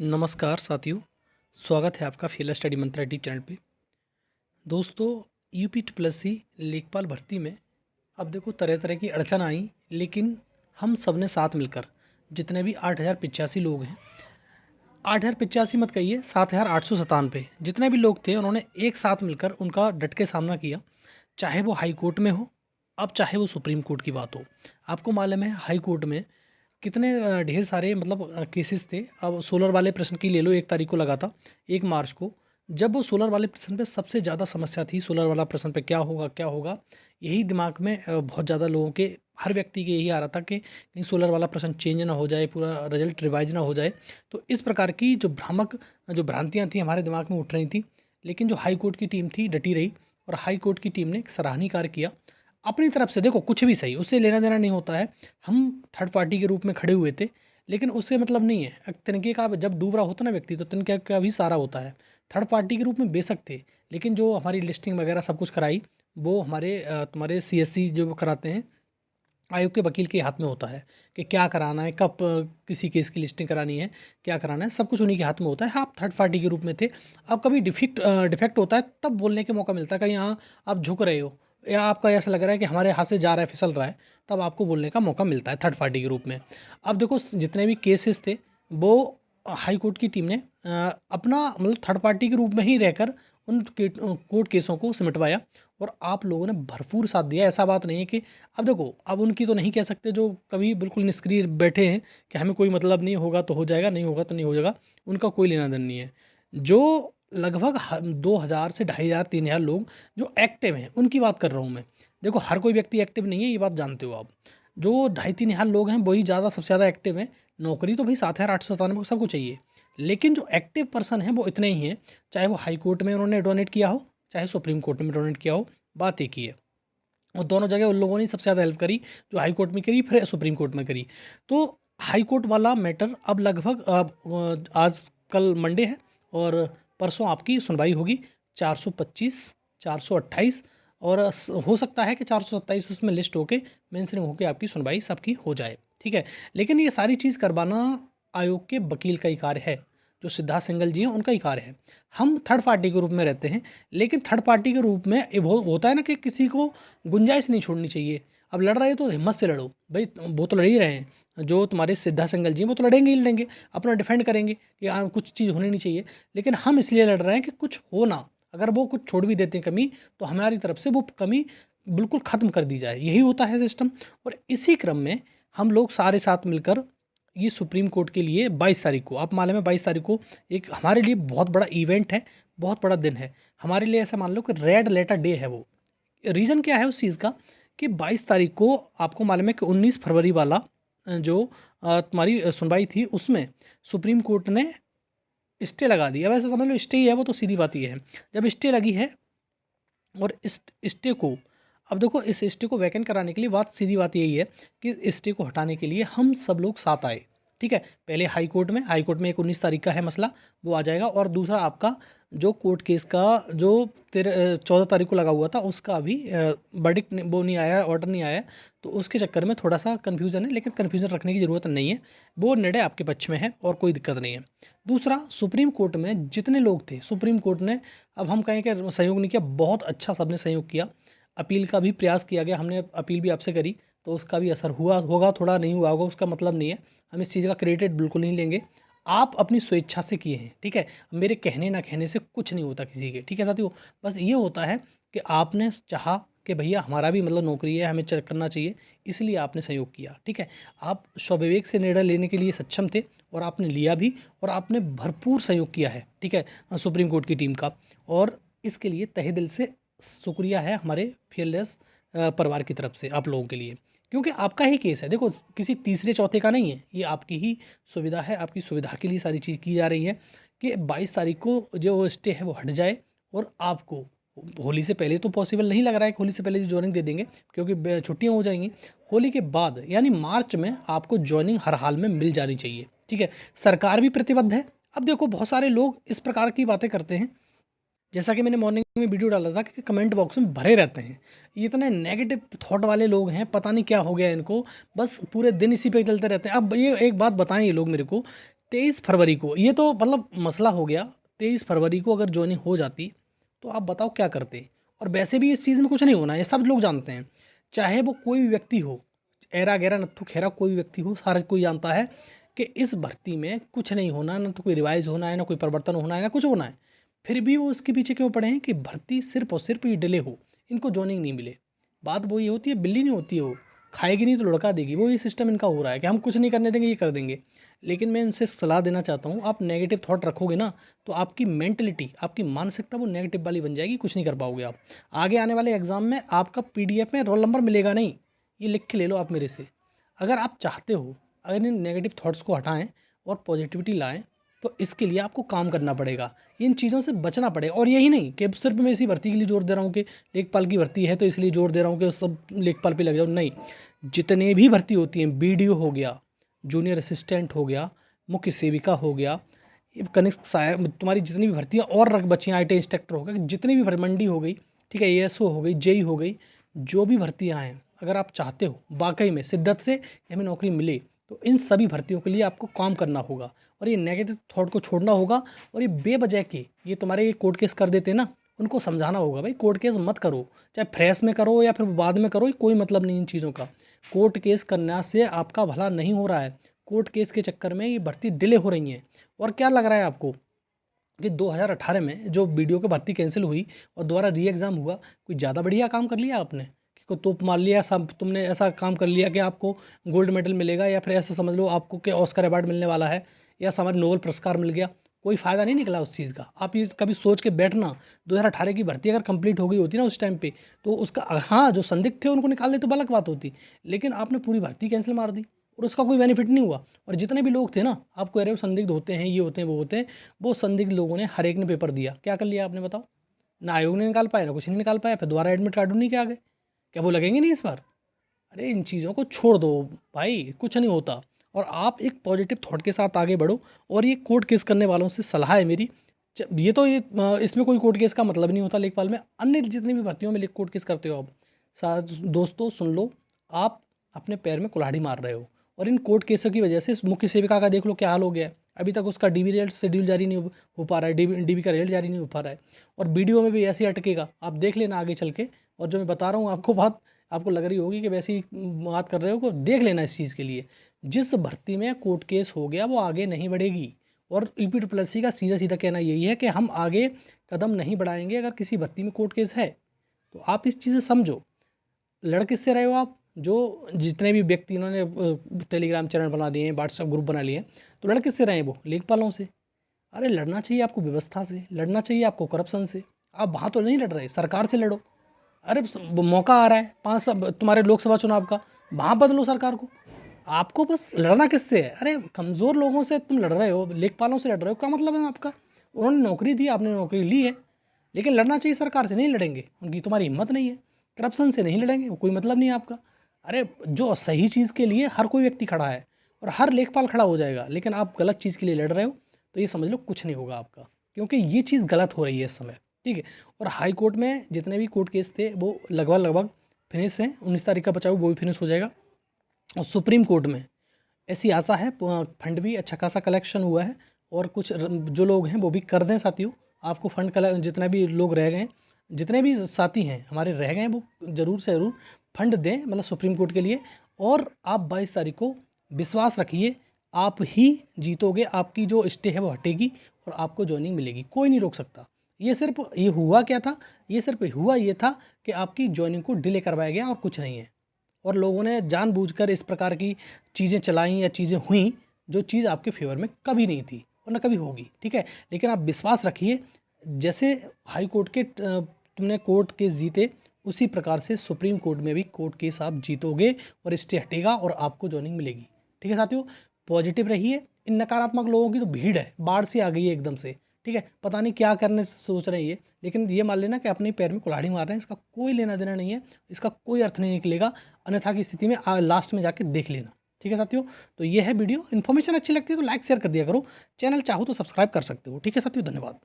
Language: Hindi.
नमस्कार साथियों, स्वागत है आपका फेल स्टडी मंत्रा यूट्यूब चैनल पे। दोस्तों, यूपी ट्रिपलएससी लेखपाल भर्ती में अब देखो तरह तरह की अड़चन आई, लेकिन हम सब ने साथ मिलकर जितने भी 8085 लोग हैं, 8085 मत कहिए, 7897 जितने भी लोग थे उन्होंने एक साथ मिलकर उनका डट के सामना किया। चाहे वो हाई कोर्ट में हो, अब चाहे वो सुप्रीम कोर्ट की बात हो। आपको मालूम है हाई कोर्ट में कितने ढेर सारे मतलब केसेस थे। अब सोलर वाले प्रश्न की ले लो, 1 तारीख को लगा था, 1 मार्च को। जब वो सोलर वाले प्रश्न पे सबसे ज़्यादा समस्या थी, सोलर वाला प्रश्न पे क्या होगा? यही दिमाग में बहुत ज़्यादा लोगों के, हर व्यक्ति के यही आ रहा था कि कहीं सोलर वाला प्रश्न चेंज ना हो जाए, पूरा रिजल्ट रिवाइज ना हो जाए। तो इस प्रकार की जो भ्रांतियाँ थी हमारे दिमाग में उठ रही थी। लेकिन जो हाई कोर्ट की टीम थी डटी रही, और हाई कोर्ट की टीम ने एक सराहनीय कार्य किया। अपनी तरफ से देखो कुछ भी सही, उससे लेना देना नहीं होता है। हम थर्ड पार्टी के रूप में खड़े हुए थे, लेकिन उससे मतलब नहीं है। एक तिनके का जब डूब रहा होता है ना व्यक्ति, तो तिनके का भी सारा होता है। थर्ड पार्टी के रूप में बेशक थे, लेकिन जो हमारी लिस्टिंग वगैरह सब कुछ कराई, वो हमारे तुम्हारे सीएससी जो कराते हैं, आयोग के वकील के हाथ में होता है कि क्या कराना है, कब किसी केस की लिस्टिंग करानी है, क्या कराना है, सब कुछ उन्हीं के हाथ में होता है। हाँ, आप थर्ड पार्टी के रूप में थे। अब कभी डिफेक्ट होता है तब बोलने के मौका मिलता है, कहीं यहाँ आप झुक रहे हो या आपका ऐसा लग रहा है कि हमारे हाथ से जा रहा है, फिसल रहा है, तब आपको बोलने का मौका मिलता है थर्ड पार्टी के रूप में। अब देखो जितने भी केसेस थे, वो हाई कोर्ट की टीम ने अपना मतलब थर्ड पार्टी के रूप में ही रहकर उन कोर्ट केसों को सिमटवाया, और आप लोगों ने भरपूर साथ दिया। ऐसा बात नहीं है कि, अब देखो, अब उनकी तो नहीं कह सकते जो कभी बिल्कुल निष्क्रिय बैठे हैं कि हमें कोई मतलब नहीं, होगा तो हो जाएगा, नहीं होगा तो नहीं हो जाएगा, उनका कोई लेना देना नहीं है। जो लगभग 2000 से 2500 3000 लोग जो एक्टिव हैं उनकी बात कर रहा हूँ मैं। देखो हर कोई व्यक्ति एक्टिव नहीं है, ये बात जानते हो आप। जो 2500 लोग हैं वही ज़्यादा, सबसे ज़्यादा एक्टिव हैं। नौकरी तो भाई 7897 को सबको चाहिए, लेकिन जो एक्टिव पर्सन है वो इतने ही हैं। चाहे वो हाई कोर्ट में उन्होंने डोनेट किया हो, चाहे सुप्रीम कोर्ट में डोनेट किया हो, बात एक ही है। और दोनों जगह उन लोगों ने सबसे ज़्यादा हेल्प करी, जो हाई कोर्ट में करी, फिर सुप्रीम कोर्ट में करी। तो हाई कोर्ट वाला मैटर अब लगभग आज कल मंडे है, और परसों आपकी सुनवाई होगी। 425, 428, और हो सकता है कि 427 उसमें लिस्ट होके मेंशनिंग होके आपकी सुनवाई सबकी हो जाए, ठीक है। लेकिन ये सारी चीज़ करवाना आयोग के वकील का ही कार्य है, जो सिद्धार्थ सिंघल जी हैं उनका ही कार्य है। हम थर्ड पार्टी के रूप में रहते हैं, लेकिन थर्ड पार्टी के रूप में ये वो होता है ना कि किसी को गुंजाइश नहीं छोड़नी चाहिए। अब लड़ रहे हो तो हिम्मत से लड़ो भाई, वो तो लड़ ही रहे हैं। जो तुम्हारे सिद्धार्थ सिंघल जी हैं वो तो लड़ेंगे ही लड़ेंगे, अपना डिफेंड करेंगे कि हाँ कुछ चीज़ होनी नहीं चाहिए। लेकिन हम इसलिए लड़ रहे हैं कि कुछ हो ना, अगर वो कुछ छोड़ भी देते हैं कमी, तो हमारी तरफ से वो कमी बिल्कुल ख़त्म कर दी जाए, यही होता है सिस्टम। और इसी क्रम में हम लोग सारे साथ मिलकर ये सुप्रीम कोर्ट के लिए 22 तारीख को, आप मालूम है 22 तारीख को एक हमारे लिए बहुत बड़ा इवेंट है, बहुत बड़ा दिन है हमारे लिए। ऐसा मान लो कि रेड लेटर डे है वो। रीज़न क्या है उस चीज़ का, कि 22 तारीख को आपको मालूम है कि 19 फरवरी वाला जो तुम्हारी सुनवाई थी, उसमें सुप्रीम कोर्ट ने स्टे लगा दिया। वैसे समझ लो स्टे ही है वो, तो सीधी बात ये है, जब स्टे लगी है, और इस स्टे को, अब देखो इस स्टे को वैकेंट कराने के लिए बात, सीधी बात यही है कि इस स्टे को हटाने के लिए हम सब लोग साथ आए, ठीक है। पहले हाई कोर्ट में एक 19 तारीख का है मसला, वो आ जाएगा। और दूसरा आपका जो कोर्ट केस का जो 14 तारीख को लगा हुआ था, उसका अभी वर्डिक्ट वो नहीं आया, ऑर्डर नहीं आया। तो उसके चक्कर में थोड़ा सा कन्फ्यूज़न है, लेकिन कन्फ्यूज़न रखने की ज़रूरत नहीं है, वो निर्णय आपके पक्ष में है और कोई दिक्कत नहीं है। दूसरा, सुप्रीम कोर्ट में जितने लोग थे, सुप्रीम कोर्ट ने, अब हम कहें कि सहयोग नहीं किया, बहुत अच्छा सबने सहयोग किया। अपील का भी प्रयास किया गया, हमने अपील भी आपसे करी, तो उसका भी असर हुआ होगा, थोड़ा नहीं हुआ होगा उसका मतलब नहीं है। हम इस चीज़ का क्रेडिट बिल्कुल नहीं लेंगे। आप अपनी स्वेच्छा से किए हैं, ठीक है। मेरे कहने ना कहने से कुछ नहीं होता किसी के, ठीक है साथियों। बस ये होता है कि आपने चाहा कि भैया हमारा भी मतलब नौकरी है, हमें करना चाहिए, इसलिए आपने सहयोग किया, ठीक है। आप स्वविवेक से निर्णय लेने के लिए सक्षम थे, और आपने लिया भी, और आपने भरपूर सहयोग किया है, ठीक है, सुप्रीम कोर्ट की टीम का। और इसके लिए तहे दिल से शुक्रिया है हमारे फेयरलेस परिवार की तरफ से आप लोगों के लिए, क्योंकि आपका ही केस है। देखो किसी तीसरे चौथे का नहीं है, ये आपकी ही सुविधा है, आपकी सुविधा के लिए सारी चीज़ की जा रही है कि 22 तारीख को जो स्टे है वो हट जाए। और आपको होली से पहले तो पॉसिबल नहीं लग रहा है कि होली से पहले ज्वाइनिंग दे देंगे, क्योंकि छुट्टियां हो जाएंगी। होली के बाद यानी मार्च में आपको ज्वाइनिंग हर हाल में मिल जानी चाहिए, ठीक है। सरकार भी प्रतिबद्ध है। अब देखो बहुत सारे लोग इस प्रकार की बातें करते हैं, जैसा कि मैंने मॉर्निंग में वीडियो डाला था कि कमेंट बॉक्स में भरे रहते हैं, ये इतने नेगेटिव थॉट वाले लोग हैं, पता नहीं क्या हो गया इनको, बस पूरे दिन इसी पे चलते रहते हैं। अब ये एक बात बताएं ये लोग मेरे को, 23 फरवरी को, ये तो मतलब मसला हो गया। 23 फरवरी को अगर ज्वाइनिंग हो जाती तो आप बताओ क्या करते। और वैसे भी इस चीज़ में कुछ नहीं होना, ये सब लोग जानते हैं, चाहे वो कोई भी व्यक्ति हो, ऐरा गैरा नत्थु खेरा कोई भी व्यक्ति हो, सारा कोई जानता है कि इस भर्ती में कुछ नहीं होना, ना तो कोई रिवाइज होना है, ना कोई परिवर्तन होना है, ना कुछ होना है। फिर भी वो इसके पीछे क्यों पड़े हैं कि भर्ती सिर्फ और सिर्फ ये डिले हो, इनको ज्वाइनिंग नहीं मिले। बात वो ये होती है, बिल्ली नहीं होती है वो, खाएगी नहीं तो लुढ़का देगी, वो ये सिस्टम इनका हो रहा है कि हम कुछ नहीं करने देंगे, ये कर देंगे। लेकिन मैं इनसे सलाह देना चाहता हूँ, आप नेगेटिव थॉट रखोगे ना तो आपकी मेंटलिटी, आपकी मानसिकता वो नेगेटिव वाली बन जाएगी, कुछ नहीं कर पाओगे आप। आगे आने वाले एग्जाम में आपका पीडीएफ में रोल नंबर मिलेगा नहीं, ये लिख के ले लो आप मेरे से। अगर आप चाहते हो, अगर इन नेगेटिव थॉट्स को हटाएं और पॉजिटिविटी लाएं, तो इसके लिए आपको काम करना पड़ेगा, इन चीज़ों से बचना पड़ेगा। और यही नहीं कि अब सिर्फ मैं इसी भर्ती के लिए जोर दे रहा हूँ कि लेखपाल की भर्ती है तो इसलिए जोर दे रहा हूँ कि सब लेखपाल पे लग जाओ, नहीं। जितने भी भर्ती होती हैं, बीडीओ हो गया, जूनियर असिस्टेंट हो गया, मुख्य सेविका हो गया, कनिष्ठ सहायक, तुम्हारी जितनी भी भर्तियाँ और रख बची हैं, आई टी इंस्ट्रक्टर हो गया, जितनी भी मंडी हो गई, ठीक है, एएसओ हो गई, जेई हो गई, जो भी भर्तियाँ हैं, अगर आप चाहते हो वाकई में शिद्दत से कि हमें नौकरी मिले, तो इन सभी भर्तियों के लिए आपको काम करना होगा और ये नेगेटिव थॉट को छोड़ना होगा। और ये बेवजह के ये तुम्हारे ये कोर्ट केस कर देते ना, उनको समझाना होगा भाई कोर्ट केस मत करो, चाहे फ्रेश में करो या फिर बाद में करो, कोई मतलब नहीं इन चीज़ों का। कोर्ट केस करने से आपका भला नहीं हो रहा है, कोर्ट केस के चक्कर में ये भर्ती डिले हो रही हैं। और क्या लग रहा है आपको कि 2018 में जो बीडीओ की भर्ती कैंसिल हुई और दोबारा री एग्ज़ाम हुआ, कोई ज़्यादा बढ़िया काम कर लिया आपने कि कोई तोप मार लिया, सब तुमने ऐसा काम कर लिया कि आपको गोल्ड मेडल मिलेगा, या फिर ऐसा समझ लो आपको कि ऑस्कर अवार्ड मिलने वाला है, या समझ नोबेल पुरस्कार मिल गया। कोई फ़ायदा नहीं निकला उस चीज़ का। आप ये कभी सोच के बैठना, 2018 की भर्ती अगर कंप्लीट हो गई होती ना उस टाइम पे, तो उसका हाँ, जो संदिग्ध थे उनको निकाल दे तो अलग बात होती, लेकिन आपने पूरी भर्ती कैंसिल मार दी और उसका कोई बेनिफिट नहीं हुआ। और जितने भी लोग थे ना, आप कह रहे हो संदिग्ध होते हैं, ये होते हैं, वो होते हैं, वो संदिग्ध लोगों ने हर एक ने पेपर दिया, क्या कर लिया आपने बताओ? ना आयोग ने निकाल पाया, ना कुछ नहीं निकाल पाया, फिर दोबारा एडमिट कार्ड नहीं के आ गए, क्या वो लगेंगे नहीं इस बार? अरे इन चीज़ों को छोड़ दो भाई, कुछ नहीं होता। और आप एक पॉजिटिव थॉट के साथ आगे बढ़ो। और ये कोर्ट केस करने वालों से सलाह है मेरी, ये तो ये इसमें कोई कोर्ट केस का मतलब नहीं होता लेखपाल में, अन्य जितनी भी भर्तियों में कोर्ट केस करते हो आप, दोस्तों सुन लो, आप अपने पैर में कुल्हाड़ी मार रहे हो। और इन कोर्ट केसों की वजह से इस मुख्य सेविका का देख लो क्या हाल हो गया है, अभी तक उसका डीबी रिजल्ट शेड्यूल जारी नहीं हो पा रहा है, डीबी का रिजल्ट जारी नहीं हो पा रहा है। और वीडियो में भी ऐसे ही अटकेगा, आप देख लेना आगे चल के। और जो मैं बता रहा हूँ आपको बात, आपको लग रही होगी कि वैसी बात कर रहे हो, को देख लेना इस चीज़ के लिए। जिस भर्ती में कोर्ट केस हो गया वो आगे नहीं बढ़ेगी। और ईपी ट्रिपल एस सी का सीधा सीधा कहना यही है कि हम आगे कदम नहीं बढ़ाएंगे अगर किसी भर्ती में कोर्ट केस है। तो आप इस चीज़ से समझो। लड़ किससे रहे हो आप? जो जितने भी व्यक्ति इन्होंने टेलीग्राम चैनल बना दिए हैं, व्हाट्सएप ग्रुप बना लिए हैं, तो लड़ किससे रहे हैं? वो लेखपालों से। अरे लड़ना चाहिए आपको व्यवस्था से, लड़ना चाहिए आपको करप्शन से। आप वहाँ तो नहीं लड़ रहे, सरकार से लड़ो। अरे मौका आ रहा है 5 तुम्हारे लोकसभा चुनाव का, वहाँ बदलो सरकार को। आपको बस लड़ना किससे है? अरे कमज़ोर लोगों से तुम लड़ रहे हो, लेखपालों से लड़ रहे हो, क्या मतलब है आपका? उन्होंने नौकरी दी, आपने नौकरी ली है, लेकिन लड़ना चाहिए सरकार से, नहीं लड़ेंगे, उनकी तुम्हारी हिम्मत नहीं है। करप्शन से नहीं लड़ेंगे, कोई मतलब नहीं है आपका। अरे जो सही चीज़ के लिए हर कोई व्यक्ति खड़ा है और हर लेखपाल खड़ा हो जाएगा, लेकिन आप गलत चीज़ के लिए लड़ रहे हो, तो ये समझ लो कुछ नहीं होगा आपका, क्योंकि ये चीज़ गलत हो रही है इस समय, ठीक है। और हाई कोर्ट में जितने भी कोर्ट केस थे वो लगभग फिनिश हैं, 19 तारीख का बचा हुआ वो भी फिनिश हो जाएगा। और सुप्रीम कोर्ट में ऐसी आशा है, फंड भी अच्छा खासा कलेक्शन हुआ है, और कुछ जो लोग हैं वो भी कर दें साथियों, आपको फंड जितने भी लोग रह गए, जितने भी साथी हैं हमारे रह गए हैं, वो ज़रूर से ज़रूर फंड दें, मतलब सुप्रीम कोर्ट के लिए। और आप 22 तारीख को विश्वास रखिए, आप ही जीतोगे, आपकी जो स्टे है वो हटेगी और आपको ज्वाइनिंग मिलेगी, कोई नहीं रोक सकता। ये सिर्फ ये हुआ क्या था, ये सिर्फ हुआ ये था कि आपकी ज्वाइनिंग को डिले करवाया गया और कुछ नहीं है। और लोगों ने जानबूझकर इस प्रकार की चीज़ें चलाई या चीज़ें हुई जो चीज़ आपके फेवर में कभी नहीं थी और ना कभी होगी, ठीक है। लेकिन आप विश्वास रखिए, जैसे हाई कोर्ट के तुमने कोर्ट केस जीते, उसी प्रकार से सुप्रीम कोर्ट में भी कोर्ट केस आप जीतोगे और स्टे हटेगा और आपको ज्वाइनिंग मिलेगी, ठीक है साथियों। पॉजिटिव रहिए। इन नकारात्मक लोगों की तो भीड़ है, बाढ़ से आ गई है एकदम से, ठीक है। पता नहीं क्या करने सोच रहे हैं ये, लेकिन ये मान लेना कि अपने पैर में कुल्हाड़ी मार रहे हैं, इसका कोई लेना देना नहीं है, इसका कोई अर्थ नहीं निकलेगा। अन्यथा की स्थिति में लास्ट में जाके देख लेना, ठीक है साथियों। तो ये है वीडियो, इन्फॉर्मेशन अच्छी लगती है तो लाइक शेयर कर दिया करो, चैनल चाहो तो सब्सक्राइब कर सकते हो, ठीक है साथियों, धन्यवाद।